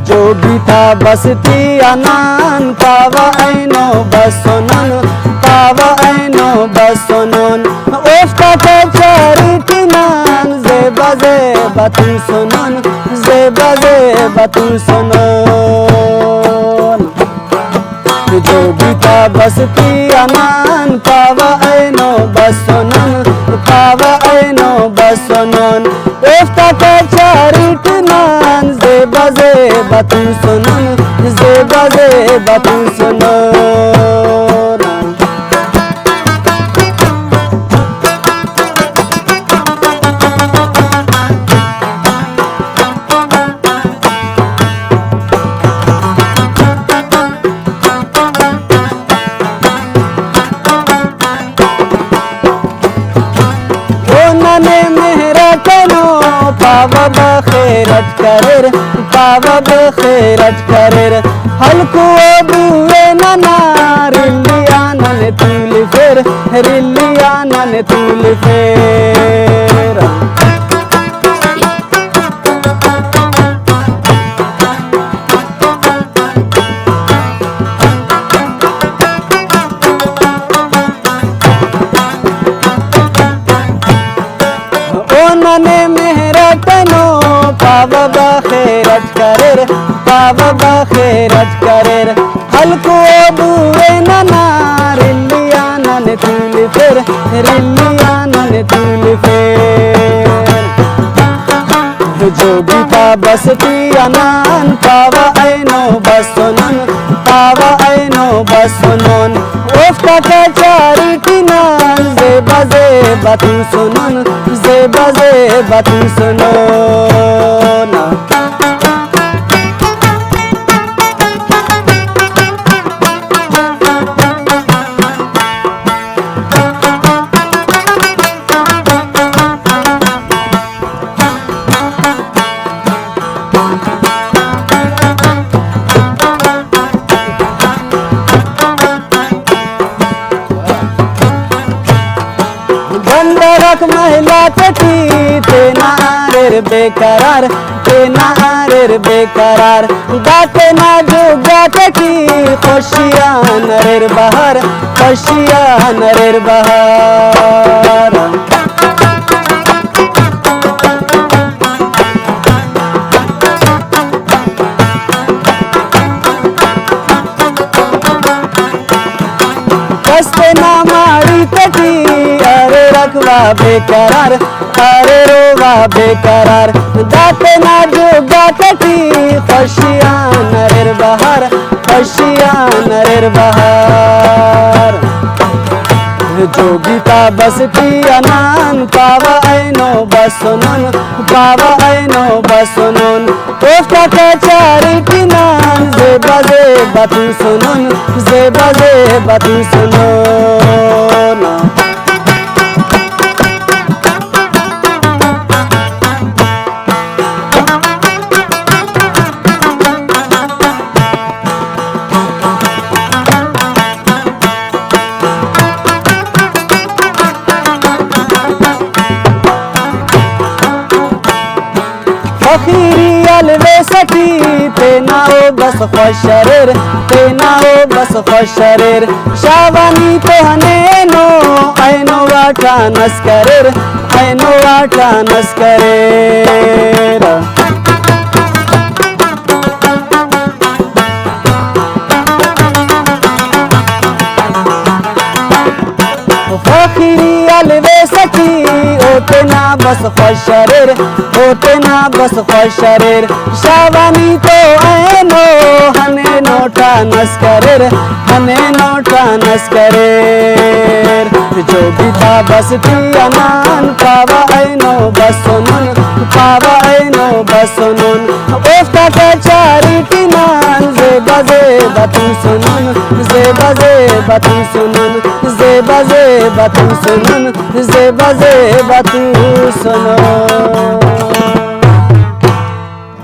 जोगिता बसती अनान पावा ऐनो बसोनन पावा ऐनो बसोनन ओफ्ता के चारिटिनान जे बजे बातु सोनन जे बजे बातु सोनन जोगिता बसती अनान पावा ऐनो बसोनन पावा ऐनो बसोनन ओफ्ता के चारिटिनान जे बजे बातु सोनन जे बजे बातु सोनन पावा बखैरत करेर पावा बखैरत करेर हल्को बुए नना रिल्लिया नन तुल फेर रिल्लिया नन तुल फेर ओ नने पावा बखैरत करेर पावा बखैरत करेर हल्को बुए नना रिल्लिया नन तुल फेर रिल्लिया नन तुल फेर जोगिता बसती अनान पावा ऐनो बसोनन पावा ऐनो बसोनन ओफ्ता के चारिटिनान जे बजे बातु सोनन जे बजे बातु सोनन गंधरक महिला तटी तेना आरेर बेकरार तेना आरेर बेकरार गाते ना जो गाते की खुशियां नरेर बहार खुशियां नरेर बहार कस्ते ना मारी तटी अरे रखवा बेकरार अरे रोवा बेकरार दाते ना जो गाते की खुशियां नरेर बहार खुशियां नरेर बहार जोगिता बसती अनान पावा ऐनो बसोनन पावा ऐनो बसोनन ओफ्ता के चारिटिनान जे बजे बातु सोनन जे बजे बातु सोनन फकीरी अलवे सकी तेना ओ बस खुशरेर तेना ओ बस खुशरेर शावानी तो हनेनो ऐनो वाटा नस्करेर ऐनो वाटा नस्करेर फकीरी अलवे सकी ओते ना बस खुशरेर ओते ना बस खुशरेर शावानी तो ऐनो हने नोटा नस्करेर हने नोटा नस्करेर जोगिता बसती अनान पावा ऐनो बसोनन पावा ऐनो बसोनन ओफ्ता के चारिटिनान जे बजे बातु सोनन जे बजे बातु सोनन जे बजे बातु सोनन जे बजे बातु सोनन